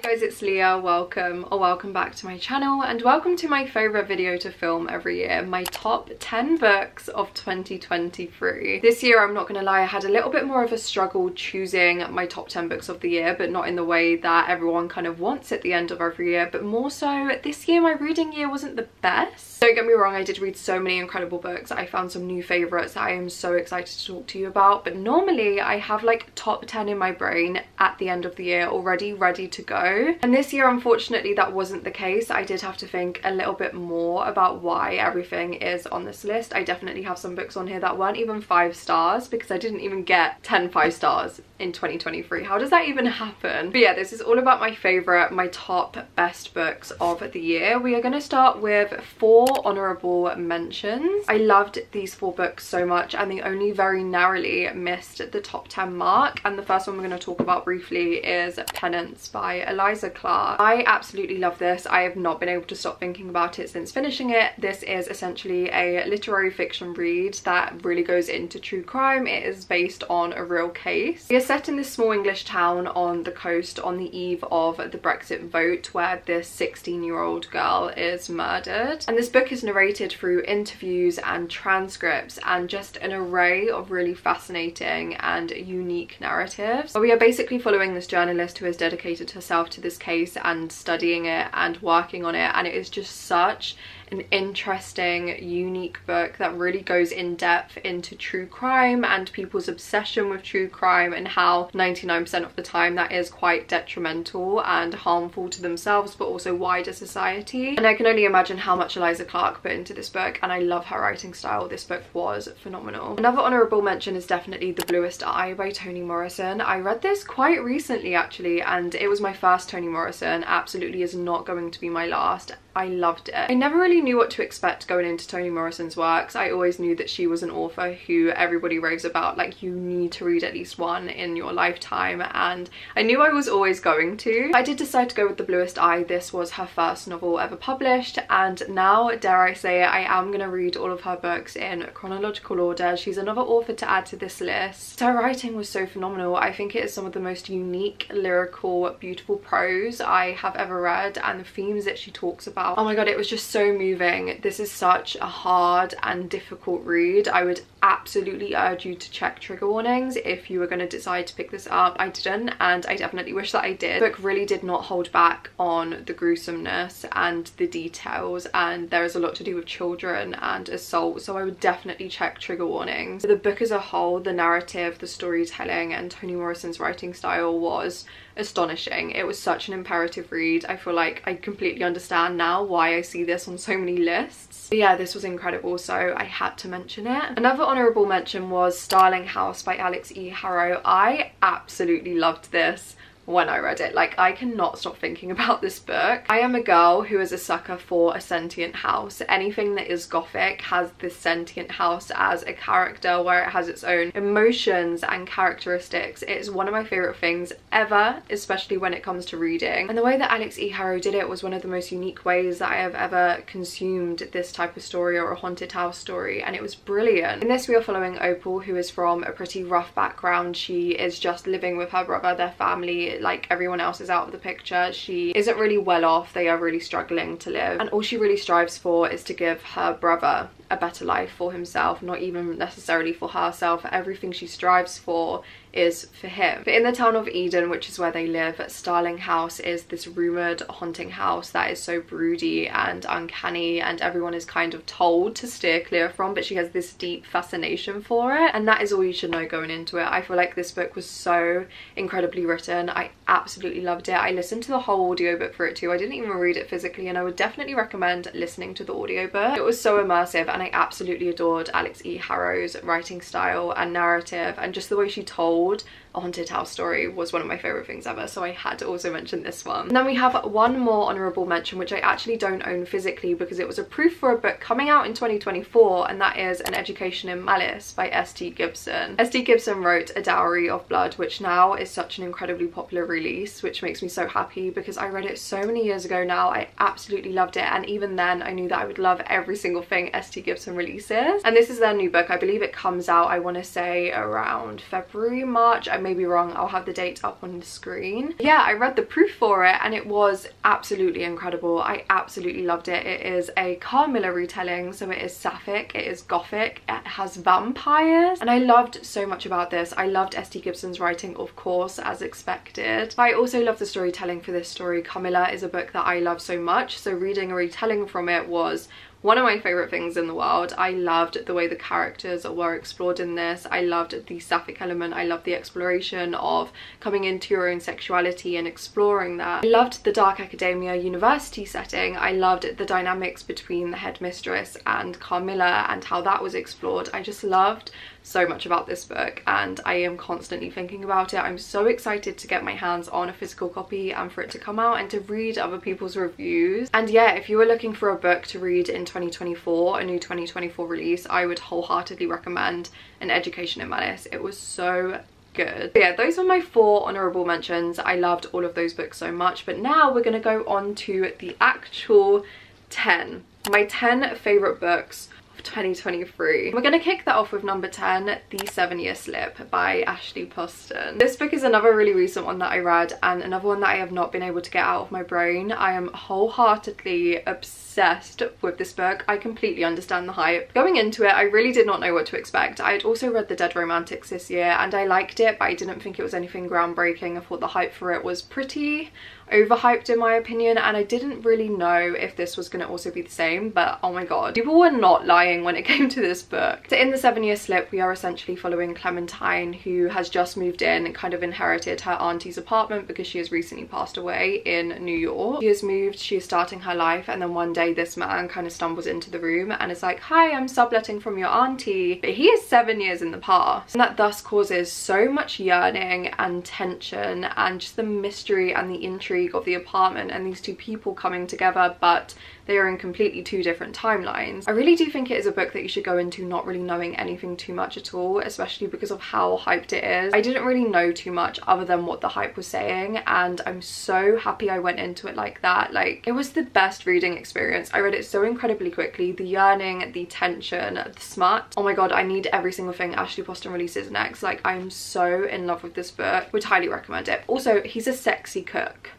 Guys, it's Leah. Welcome back to my channel, and welcome to my favorite video to film every year, my top 10 books of 2023. This year, I'm not gonna lie, I had a little bit more of a struggle choosing my top 10 books of the year, but not in the way that everyone kind of wants at the end of every year, but more so this year my reading year wasn't the best. Don't get me wrong, I did read so many incredible books. I found some new favorites that I am so excited to talk to you about, but normally I have like top 10 in my brain at the end of the year already ready to go. And this year, unfortunately, that wasn't the case. I did have to think a little bit more about why everything is on this list. I definitely have some books on here that weren't even 5 stars because I didn't even get 10 5 stars in 2023. How does that even happen? But yeah, this is all about my favorite, my top best books of the year. We are going to start with 4 honorable mentions. I loved these 4 books so much, and they only very narrowly missed the top 10 mark. And the first one we're going to talk about briefly is Penance by Eliza Clark. I absolutely love this. I have not been able to stop thinking about it since finishing it. This is essentially a literary fiction read that really goes into true crime. It is based on a real case. We are set in this small English town on the coast on the eve of the Brexit vote, where this 16-year-old girl is murdered. And this book is narrated through interviews and transcripts and just an array of really fascinating and unique narratives. But we are basically following this journalist who has dedicated herself to this case and studying it and working on it, and it is just such an interesting, unique book that really goes in depth into true crime and people's obsession with true crime, and how 99% of the time that is quite detrimental and harmful to themselves but also wider society. And I can only imagine how much Eliza Clark put into this book, and I love her writing style. This book was phenomenal. Another honourable mention is definitely The Bluest Eye by Toni Morrison. I read this quite recently actually, and it was my first Toni Morrison. Absolutely is not going to be my last. I loved it. I never really knew what to expect going into Toni Morrison's works. I always knew that she was an author who everybody raves about, like you need to read at least one in your lifetime, and I knew I was always going to. I did decide to go with The Bluest Eye. This was her first novel ever published, and now, dare I say it, I am going to read all of her books in chronological order. She's another author to add to this list. Her writing was so phenomenal. I think it is some of the most unique, lyrical, beautiful prose I have ever read, and the themes that she talks about, oh my god, it was just so moving. This is such a hard and difficult read. I would absolutely urge you to check trigger warnings if you were going to decide to pick this up. I didn't, and I definitely wish that I did. The book really did not hold back on the gruesomeness and the details, and there is a lot to do with children and assault, so I would definitely check trigger warnings. The book as a whole, the narrative, the storytelling, and Toni Morrison's writing style was astonishing. It was such an imperative read. I feel like I completely understand now why I see this on so many lists. But yeah, this was incredible, so I had to mention it. Another honourable mention was Starling House by Alex E. Harrow. I absolutely loved this when I read it. Like, I cannot stop thinking about this book. I am a girl who is a sucker for a sentient house. Anything that is gothic has this sentient house as a character where it has its own emotions and characteristics. It is one of my favourite things ever, especially when it comes to reading. And the way that Alex E. Harrow did it was one of the most unique ways that I have ever consumed this type of story or a haunted house story, and it was brilliant. In this, we are following Opal, who is from a pretty rough background. She is just living with her brother, their family, like everyone else is out of the picture. She isn't really well off. They are really struggling to live, and all she really strives for is to give her brother a better life for himself, not even necessarily for herself. Everything she strives for is for him. But in the town of Eden, which is where they live, Starling House is this rumoured haunting house that is so broody and uncanny, and everyone is kind of told to steer clear from, but she has this deep fascination for it, and that is all you should know going into it. I feel like this book was so incredibly written. I absolutely loved it. I listened to the whole audiobook for it too. I didn't even read it physically, and I would definitely recommend listening to the audiobook. It was so immersive, and I absolutely adored Alex E. Harrow's writing style and narrative, and just the way she told a haunted house story was one of my favorite things ever, so I had to also mention this one. And then we have one more honorable mention, which I actually don't own physically because it was a proof for a book coming out in 2024, and that is An Education in Malice by S.T. Gibson. S.T. Gibson wrote A Dowry of Blood, which now is such an incredibly popular release, which makes me so happy because I read it so many years ago now. I absolutely loved it, and even then I knew that I would love every single thing S.T. Gibson releases, and this is their new book. I believe it comes out, I want to say around February, March. I may be wrong, I'll have the date up on the screen. Yeah, I read the proof for it and it was absolutely incredible. I absolutely loved it. It is a Carmilla retelling, so it is sapphic, it is gothic, it has vampires, and I loved so much about this. I loved S.T. Gibson's writing, of course, as expected. I also love the storytelling for this story. Carmilla is a book that I love so much, so reading a retelling from it was one of my favourite things in the world. I loved the way the characters were explored in this. I loved the sapphic element. I loved the exploration of coming into your own sexuality and exploring that. I loved the dark academia university setting. I loved the dynamics between the headmistress and Carmilla and how that was explored. I just loved so much about this book and I am constantly thinking about it. I'm so excited to get my hands on a physical copy and for it to come out and to read other people's reviews. And yeah, if you were looking for a book to read in 2024, a new 2024 release, I would wholeheartedly recommend An Education in Malice. It was so good. But yeah, those are my 4 honourable mentions. I loved all of those books so much, but now we're going to go on to the actual 10. My 10 favourite books 2023. We're going to kick that off with number 10, The 7-Year Slip by Ashley Poston. This book is another really recent one that I read and another one that I have not been able to get out of my brain. I am wholeheartedly obsessed with this book. I completely understand the hype. Going into it, I really did not know what to expect. I had also read The Dead Romantics this year and I liked it, but I didn't think it was anything groundbreaking. I thought the hype for it was pretty overhyped in my opinion, and I didn't really know if this was going to also be the same, but oh my god, people were not lying when it came to this book. So in The 7-Year Slip, we are essentially following Clementine, who has just moved in and kind of inherited her auntie's apartment because she has recently passed away in New York. She has moved, she is starting her life, and then one day this man kind of stumbles into the room and is like, hi, I'm subletting from your auntie, but he is 7 years in the past, and that thus causes so much yearning and tension and just the mystery and the intrigue of the apartment and these two people coming together, but they are in completely 2 different timelines. I really do think it is a book that you should go into not really knowing anything too much at all, especially because of how hyped it is. I didn't really know too much other than what the hype was saying, and I'm so happy I went into it like that. Like, it was the best reading experience. I read it so incredibly quickly. The yearning, the tension, the smut. Oh my god, I need every single thing Ashley Poston releases next. Like, I'm so in love with this book. Would highly recommend it. Also, he's a sexy cook.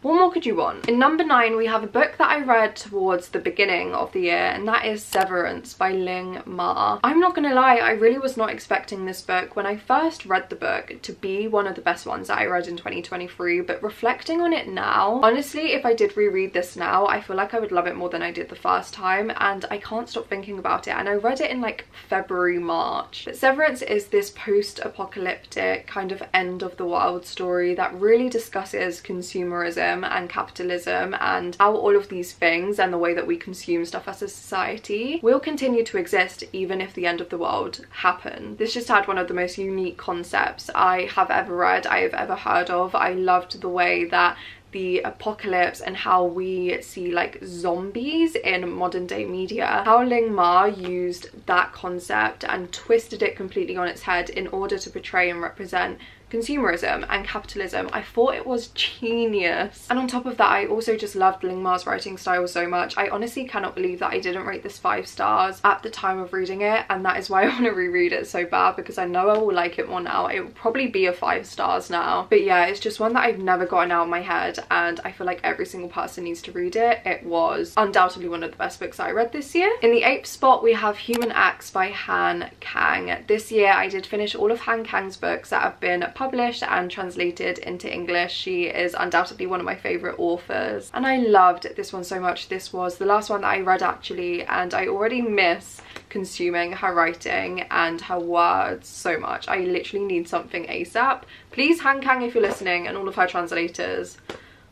What more could you want? In number 9, we have a book that I read towards the beginning of the year, and that is Severance by Ling Ma. I'm not gonna lie, I really was not expecting this book when I first read the book to be one of the best ones that I read in 2023, but reflecting on it now, honestly, if I did reread this now, I feel like I would love it more than I did the first time, and I can't stop thinking about it. And I read it in like February, March. But Severance is this post-apocalyptic kind of end of the world story that really discusses consumerism and capitalism and how all of these things and the way that we consume stuff as a society will continue to exist even if the end of the world happened. This just had one of the most unique concepts I have ever read, I have ever heard of. I loved the way that the apocalypse and how we see like zombies in modern day media, how Ling Ma used that concept and twisted it completely on its head in order to portray and represent consumerism and capitalism. I thought it was genius. And on top of that, I also just loved Ling Ma's writing style so much. I honestly cannot believe that I didn't rate this 5 stars at the time of reading it, and that is why I want to reread it so bad, because I know I will like it more now. It will probably be a 5 stars now. But yeah, it's just one that I've never gotten out of my head, and I feel like every single person needs to read it. It was undoubtedly one of the best books that I read this year. In the 8th spot, we have Human Acts by Han Kang. This year, I did finish all of Han Kang's books that have been published and translated into English. She is undoubtedly one of my favourite authors, and I loved this one so much. This was the last one that I read actually, and I already miss consuming her writing and her words so much. I literally need something ASAP. Please, Han Kang, if you're listening, and all of her translators,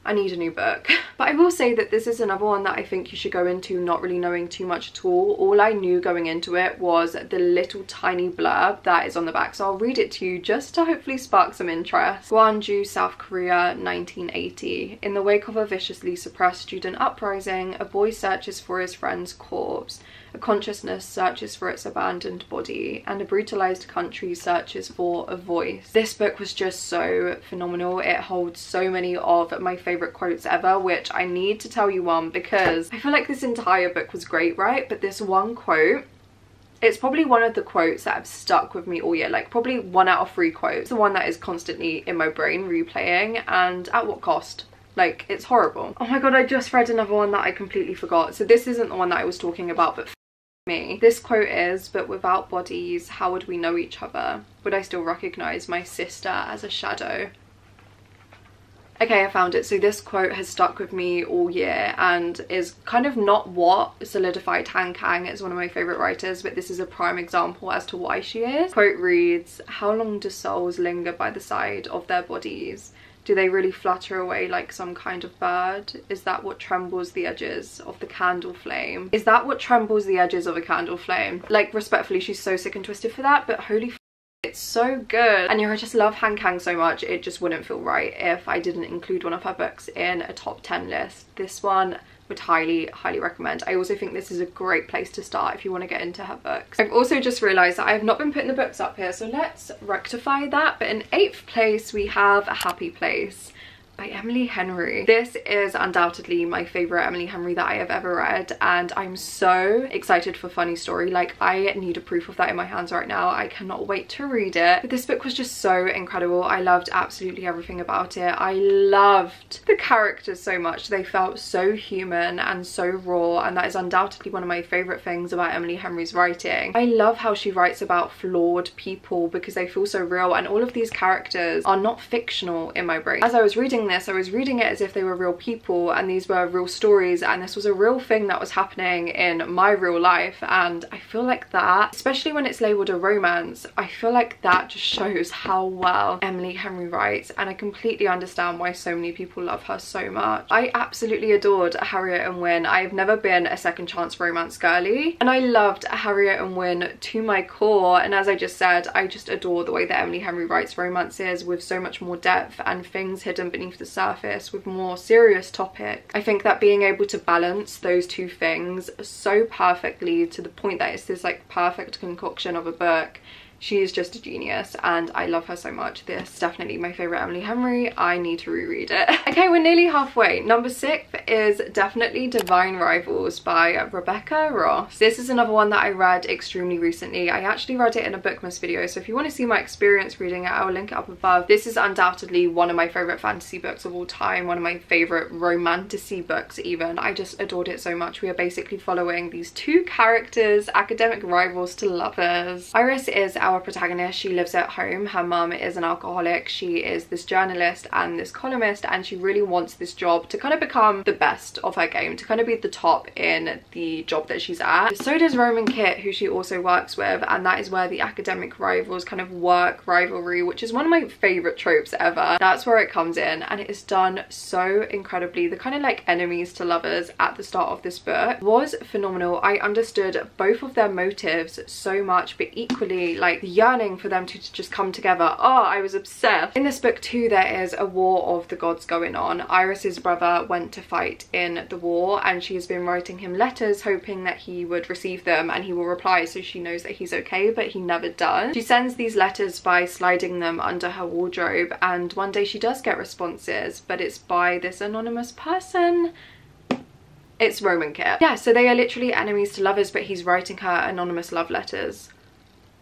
I need a new book. But I will say that this is another one that I think you should go into not really knowing too much at all. All I knew going into it was the little tiny blurb that is on the back, so I'll read it to you just to hopefully spark some interest. Gwangju, South Korea, 1980. In the wake of a viciously suppressed student uprising, a boy searches for his friend's corpse. A consciousness searches for its abandoned body, and a brutalized country searches for a voice. This book was just so phenomenal. It holds so many of my favorite favorite quotes ever, which I need to tell you one because I feel like this entire book was great, right? But this one quote, it's probably one of the quotes that have stuck with me all year, like probably 1 out of 3 quotes. The one that is constantly in my brain replaying, and at what cost? Like, it's horrible. Oh my god, I just read another one that I completely forgot. So this isn't the one that I was talking about, but me. This quote is, "But without bodies, how would we know each other? Would I still recognize my sister as a shadow?" Okay, I found it. So this quote has stuck with me all year and is kind of not what solidified Han Kang as one of my favorite writers, but this is a prime example as to why she is. Quote reads, "How long do souls linger by the side of their bodies? Do they really flutter away like some kind of bird? Is that what trembles the edges of the candle flame?" Is that what trembles the edges of a candle flame? Like, respectfully, she's so sick and twisted for that, but holy f, it's so good. And I just love Han Kang so much, it just wouldn't feel right if I didn't include one of her books in a top 10 list. This one would highly recommend. I also think this is a great place to start if you want to get into her books. I've also just realized that I have not been putting the books up here, so let's rectify that. But in 8th place we have A Happy Place by Emily Henry. This is undoubtedly my favorite Emily Henry that I have ever read, and I'm so excited for Funny Story. Like, I need a proof of that in my hands right now. I cannot wait to read it. But this book was just so incredible. I loved absolutely everything about it. I loved the characters so much. They felt so human and so raw, and that is undoubtedly one of my favorite things about Emily Henry's writing. I love how she writes about flawed people because they feel so real, and all of these characters are not fictional in my brain. As I was reading this, I was reading it as if they were real people, and these were real stories, and this was a real thing that was happening in my real life. And I feel like that, especially when it's labeled a romance, I feel like that just shows how well Emily Henry writes, and I completely understand why so many people love her so much. I absolutely adored Harriet and Win. I have never been a second chance romance girly, and I loved Harriet and Win to my core. And as I just said, I just adore the way that Emily Henry writes romances with so much more depth and things hidden beneath the surface with more serious topics. I think that being able to balance those two things so perfectly to the point that it's this like perfect concoction of a book, she is just a genius, and I love her so much. This is definitely my favorite Emily Henry. I need to reread it. Okay, we're nearly halfway. Number 6 is definitely Divine Rivals by Rebecca Ross. This is another one that I read extremely recently. I actually read it in a Bookmas video, so if you want to see my experience reading it, I will link it up above. This is undoubtedly one of my favorite fantasy books of all time, one of my favorite romantasy books even. I just adored it so much. We are basically following these two characters, academic rivals to lovers. Iris is our protagonist. She lives at home. Her mum is an alcoholic. She is this journalist and this columnist, and she really wants this job to kind of become the best of her game, to kind of be the top in the job that she's at. So does Roman Kit, who she also works with, and that is where the academic rivals kind of work rivalry, which is one of my favorite tropes ever. That's where it comes in, and it is done so incredibly. The kind of like enemies to lovers at the start of this book was phenomenal. I understood both of their motives so much, but equally like the yearning for them to just come together. Oh, I was obsessed. In this book too, there is a war of the gods going on. Iris's brother went to fight in the war, and she has been writing him letters hoping that he would receive them and he will reply, so she knows that he's okay, but he never does. She sends these letters by sliding them under her wardrobe, and one day she does get responses, but it's by this anonymous person. It's Roman Kit. Yeah, so they are literally enemies to lovers, but he's writing her anonymous love letters.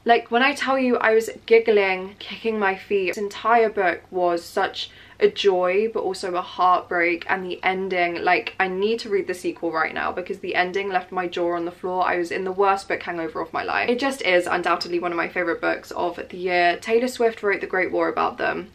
Like, when I tell you I was giggling, kicking my feet, this entire book was such a joy but also a heartbreak, and the ending, like, I need to read the sequel right now because the ending left my jaw on the floor. I was in the worst book hangover of my life. It just is undoubtedly one of my favorite books of the year. Taylor Swift wrote The Great War about them.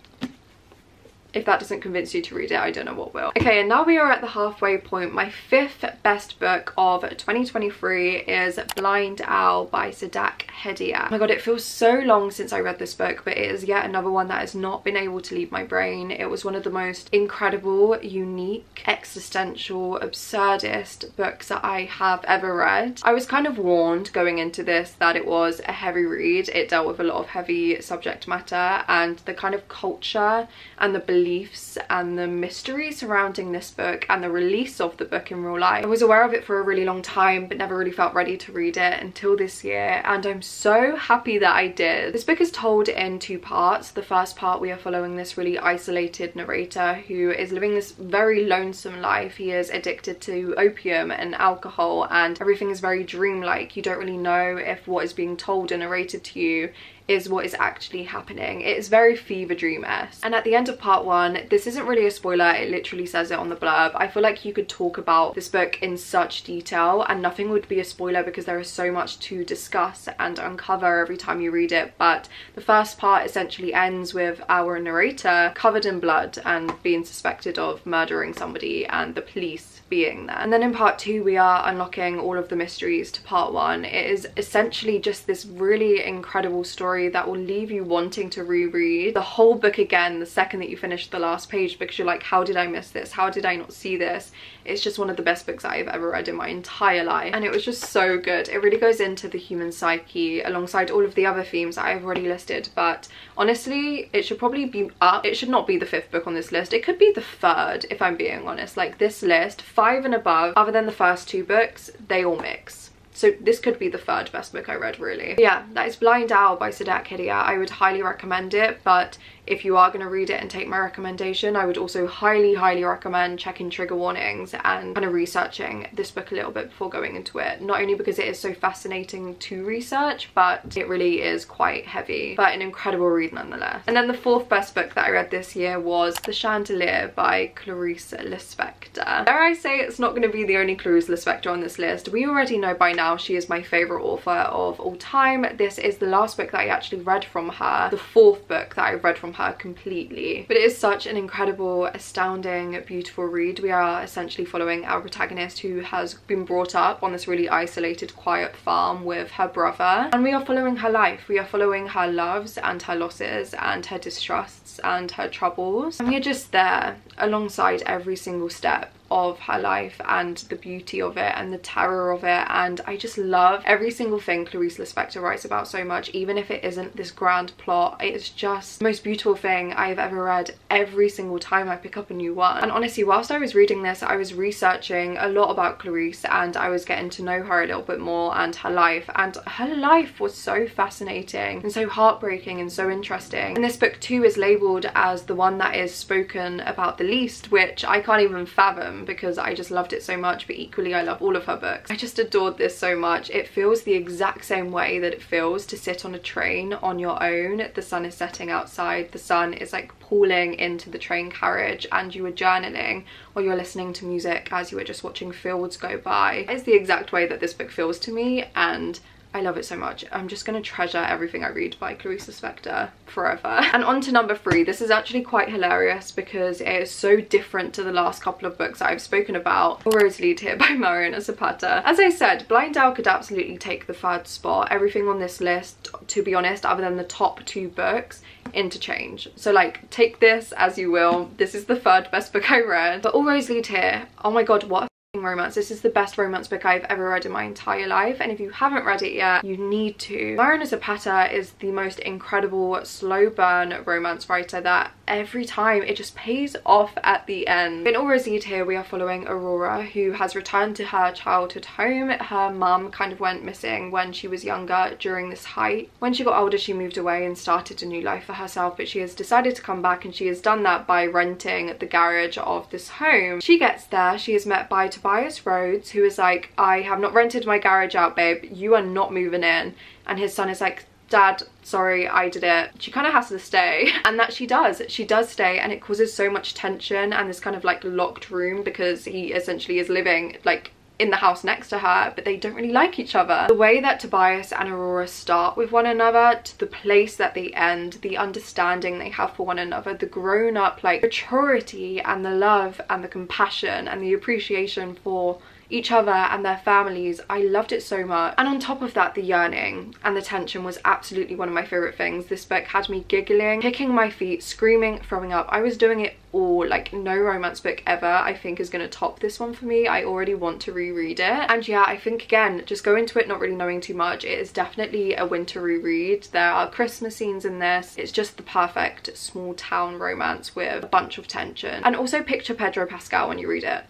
If that doesn't convince you to read it, I don't know what will. Okay, and now we are at the halfway point. My 5th best book of 2023 is Blind Owl by Sadak Hediya. Oh my god, it feels so long since I read this book, but it is yet another one that has not been able to leave my brain. It was one of the most incredible, unique, existential, absurdist books that I have ever read. I was kind of warned going into this that it was a heavy read. It dealt with a lot of heavy subject matter, and the kind of culture and the beliefs beliefs and the mystery surrounding this book and the release of the book in real life. I was aware of it for a really long time but never really felt ready to read it until this year, and I'm so happy that I did. This book is told in 2 parts. The first part, we are following this really isolated narrator who is living this very lonesome life. He is addicted to opium and alcohol, and everything is very dreamlike. You don't really know if what is being told and narrated to you is what is actually happening. It is very fever dream-esque. And at the end of part 1, this isn't really a spoiler, it literally says it on the blurb. I feel like you could talk about this book in such detail and nothing would be a spoiler because there is so much to discuss and uncover every time you read it. But the first part essentially ends with our narrator covered in blood and being suspected of murdering somebody and the police being there. And then in part 2 we are unlocking all of the mysteries to part 1. It is essentially just this really incredible story that will leave you wanting to reread the whole book again the second that you finish the last page, because you're like, how did I miss this? How did I not see this? It's just one of the best books I've ever read in my entire life, and it was just so good. It really goes into the human psyche alongside all of the other themes that I've already listed, but honestly it should probably be up. It should not be the 5th book on this list. It could be the 3rd if I'm being honest. Like, this list, 5 and above, other than the first 2 books, they all mix. So this could be the 3rd best book I read, really. But yeah, that is Blind Owl by Sadat Khedr. I would highly recommend it, but if you are going to read it and take my recommendation, I would also highly recommend checking trigger warnings and kind of researching this book a little bit before going into it. Not only because it is so fascinating to research, but it really is quite heavy, but an incredible read nonetheless. And then the 4th best book that I read this year was The Chandelier by Clarice Lispector. Dare I say it's not going to be the only Clarice Lispector on this list. We already know by now she is my favourite author of all time. This is the last book that I actually read from her, the 4th book that I read from her completely. But it is such an incredible, astounding, beautiful read. We are essentially following our protagonist who has been brought up on this really isolated, quiet farm with her brother, and we are following her life. We are following her loves and her losses and her distrusts and her troubles, and we are just there alongside every single step of her life and the beauty of it and the terror of it. And I just love every single thing Clarice Lispector writes about so much, even if it isn't this grand plot. It's just the most beautiful thing I've ever read every single time I pick up a new one. And honestly, whilst I was reading this, I was researching a lot about Clarice and I was getting to know her a little bit more and her life was so fascinating and so heartbreaking and so interesting. And this book too is labelled as the one that is spoken about the least, which I can't even fathom because I just loved it so much, but equally I love all of her books. I just adored this so much. It feels the exact same way that it feels to sit on a train on your own. The sun is setting outside, the sun is like pouring into the train carriage, and you are journaling or you're listening to music as you are just watching fields go by. It's the exact way that this book feels to me, and I love it so much. I'm just going to treasure everything I read by Clarice Lispector forever. And on to number 3. This is actually quite hilarious because it is so different to the last couple of books that I've spoken about. Rosalie Tear by Mariana Zapata. As I said, Blind Owl could absolutely take the 3rd spot. Everything on this list, to be honest, other than the top 2 books, interchange. So like, take this as you will. This is the 3rd best book I read. But Rosalie Tear, oh my god, what a romance. This is the best romance book I've ever read in my entire life, and if you haven't read it yet, you need to. Mariana Zapata is the most incredible slow burn romance writer that every time it just pays off at the end. In All Rosita here we are following Aurora, who has returned to her childhood home. Her mum kind of went missing when she was younger during this height. When she got older she moved away and started a new life for herself, but she has decided to come back, and she has done that by renting the garage of this home. She gets there, she is met by Tobias Rhodes, who is like, I have not rented my garage out, babe, you are not moving in. And his son is like, Dad, sorry, I did it. She kind of has to stay, and that she does stay, and it causes so much tension and this kind of like locked room because he essentially is living like in the house next to her, but they don't really like each other. The way that Tobias and Aurora start with one another to the place that they end, the understanding they have for one another, the grown-up like maturity and the love and the compassion and the appreciation for each other and their families. I loved it so much. And on top of that, the yearning and the tension was absolutely one of my favorite things. This book had me giggling, kicking my feet, screaming, throwing up. I was doing it all. Like, no romance book ever I think is going to top this one for me. I already want to reread it. And yeah, I think again, just go into it not really knowing too much. It is definitely a winter reread. There are Christmas scenes in this. It's just the perfect small town romance with a bunch of tension. And also picture Pedro Pascal when you read it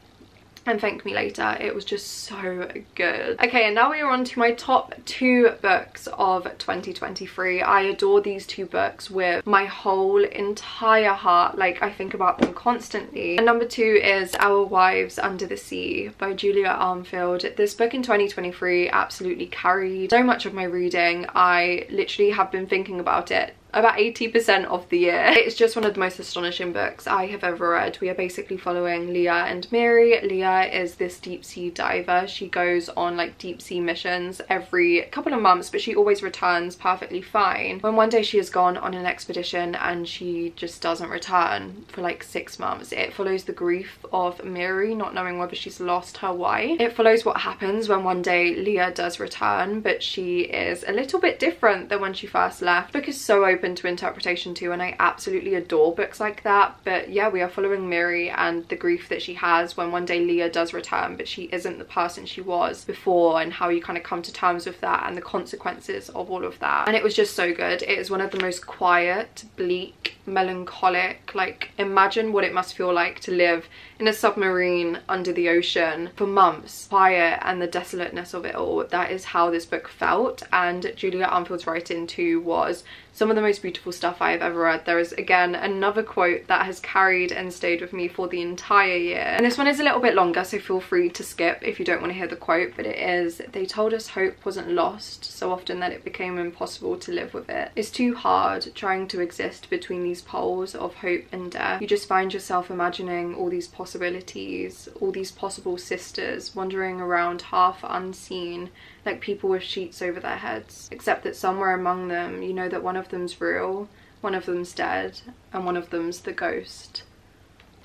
and thank me later. It was just so good. Okay, and now we are on to my top 2 books of 2023. I adore these 2 books with my whole entire heart. Like, I think about them constantly. And number 2 is Our Wives Under the Sea by Julia Armfield. This book in 2023 absolutely carried so much of my reading. I literally have been thinking about it about 80% of the year. It's just one of the most astonishing books I have ever read. We are basically following Leah and Mary. Leah is this deep sea diver. She goes on like deep sea missions every couple of months, but she always returns perfectly fine. When one day she has gone on an expedition and she just doesn't return for like 6 months. It follows the grief of Mary not knowing whether she's lost her wife. It follows what happens when one day Leah does return, but she is a little bit different than when she first left. The book is so open to interpretation too, and I absolutely adore books like that. But yeah, we are following Mary and the grief that she has when one day Leah does return, but she isn't the person she was before, and how you kind of come to terms with that and the consequences of all of that. And it was just so good. It is one of the most quiet, bleak, melancholic, like, imagine what it must feel like to live in a submarine under the ocean for months. Quiet and the desolateness of it all. That is how this book felt. And Julia Armfield's writing too was some of the most beautiful stuff I have ever read. There is again another quote that has carried and stayed with me for the entire year. And this one is a little bit longer, so feel free to skip if you don't want to hear the quote, but it is, "They told us hope wasn't lost so often that it became impossible to live with it. It's too hard trying to exist between these poles of hope and death. You just find yourself imagining all these possibilities, all these possible sisters wandering around half unseen, like people with sheets over their heads. Except that somewhere among them, you know that one of them's real, one of them's dead, and one of them's the ghost."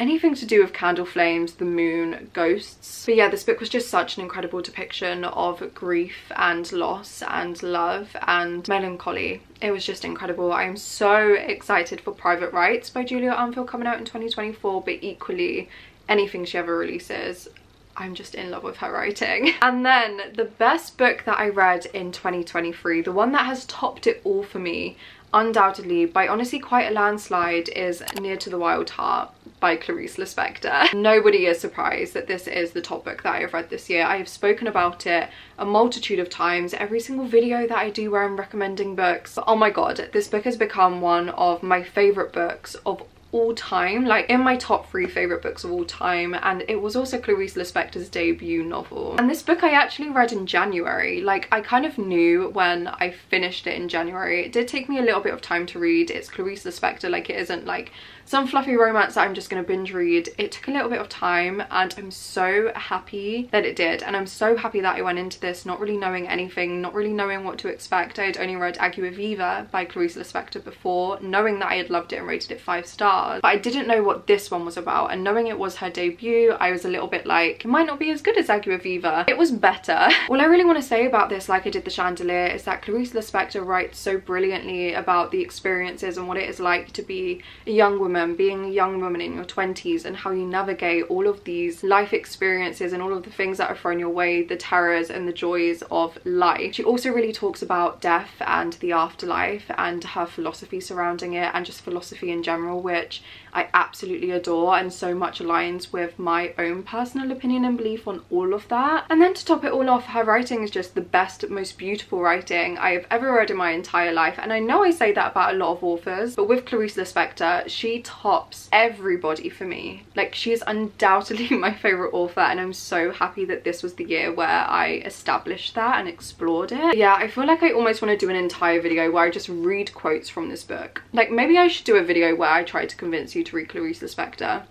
Anything to do with candle flames, the moon, ghosts. But yeah, this book was just such an incredible depiction of grief and loss and love and melancholy. It was just incredible. I am so excited for Private Rights by Julia Armfield coming out in 2024, but equally anything she ever releases, I'm just in love with her writing. And then the best book that I read in 2023, the one that has topped it all for me, undoubtedly, by honestly quite a landslide, is Near to the Wild Heart by Clarice Lispector. Nobody is surprised that this is the top book that I have read this year. I have spoken about it a multitude of times, every single video that I do where I'm recommending books. But oh my god, this book has become one of my favourite books of all time, like in my top 3 favorite books of all time. And it was also Clarice Lispector's debut novel. And this book I actually read in January. Like, I kind of knew when I finished it in January. It did take me a little bit of time to read. It's Clarice Lispector, like, it isn't like some fluffy romance that I'm just gonna binge read. It took a little bit of time, and I'm so happy that it did. And I'm so happy that I went into this not really knowing anything, not really knowing what to expect. I had only read Agua Viva by Clarice Lispector before, knowing that I had loved it and rated it 5 stars. But I didn't know what this one was about, and knowing it was her debut, I was a little bit like, it might not be as good as Agua Viva. It was better. All I really want to say about this, like I did the Chandelier, is that Clarice Lispector writes so brilliantly about the experiences and what it is like to be a young woman, being a young woman in your 20s, and how you navigate all of these life experiences and all of the things that are thrown your way, the terrors and the joys of life. She also really talks about death and the afterlife and her philosophy surrounding it, and just philosophy in general, which I absolutely adore and so much aligns with my own personal opinion and belief on all of that. And then to top it all off, her writing is just the best, most beautiful writing I have ever read in my entire life. And I know I say that about a lot of authors, but with Clarice Lispector, she tops everybody for me. Like, she is undoubtedly my favourite author, and I'm so happy that this was the year where I established that and explored it. Yeah, I feel like I almost want to do an entire video where I just read quotes from this book. Like, maybe I should do a video where I try to convince you to read Clarice Lispector.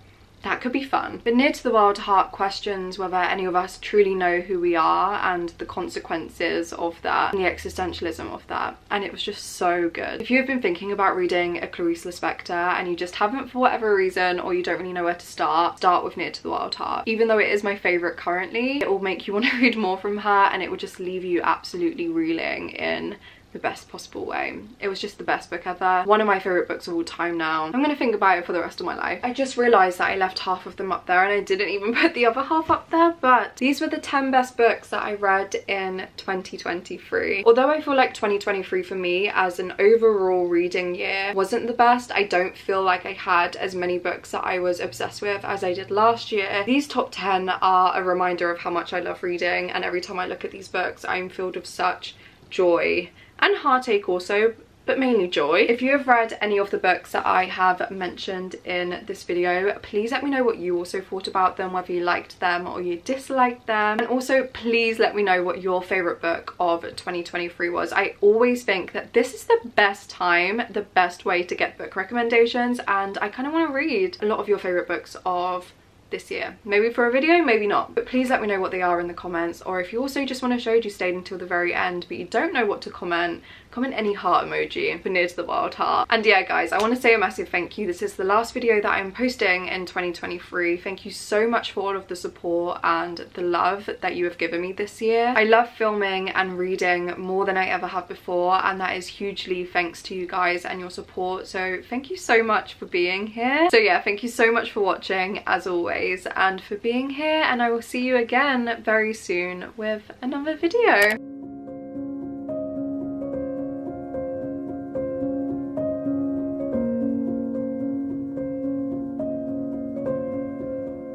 that could be fun. But Near to the Wild Heart questions whether any of us truly know who we are and the consequences of that and the existentialism of that, and it was just so good. If you have been thinking about reading a Clarice Lispector and you just haven't for whatever reason, or you don't really know where to start with Near to the Wild Heart. Even though it is my favourite currently, it will make you want to read more from her, and it will just leave you absolutely reeling in the best possible way. It was just the best book ever. One of my favourite books of all time now. I'm gonna think about it for the rest of my life. I just realised that I left half of them up there and I didn't even put the other half up there, but these were the 10 best books that I read in 2023. Although I feel like 2023 for me as an overall reading year wasn't the best, I don't feel like I had as many books that I was obsessed with as I did last year. These top 10 are a reminder of how much I love reading, and every time I look at these books I'm filled with such joy and heartache also, but mainly joy. If you have read any of the books that I have mentioned in this video, please let me know what you also thought about them, whether you liked them or you disliked them. And also please let me know what your favourite book of 2023 was. I always think that this is the best time, the best way to get book recommendations, and I kind of want to read a lot of your favourite books of this year. Maybe for a video, maybe not. But please let me know what they are in the comments, or if you also just want to show you stayed until the very end but you don't know what to comment, comment any heart emoji for Near to the Wild Heart. And yeah guys, I want to say a massive thank you. This is the last video that I'm posting in 2023. Thank you so much for all of the support and the love that you have given me this year. I love filming and reading more than I ever have before, and that is hugely thanks to you guys and your support, so thank you so much for being here. So yeah, thank you so much for watching as always and for being here, and I will see you again very soon with another video.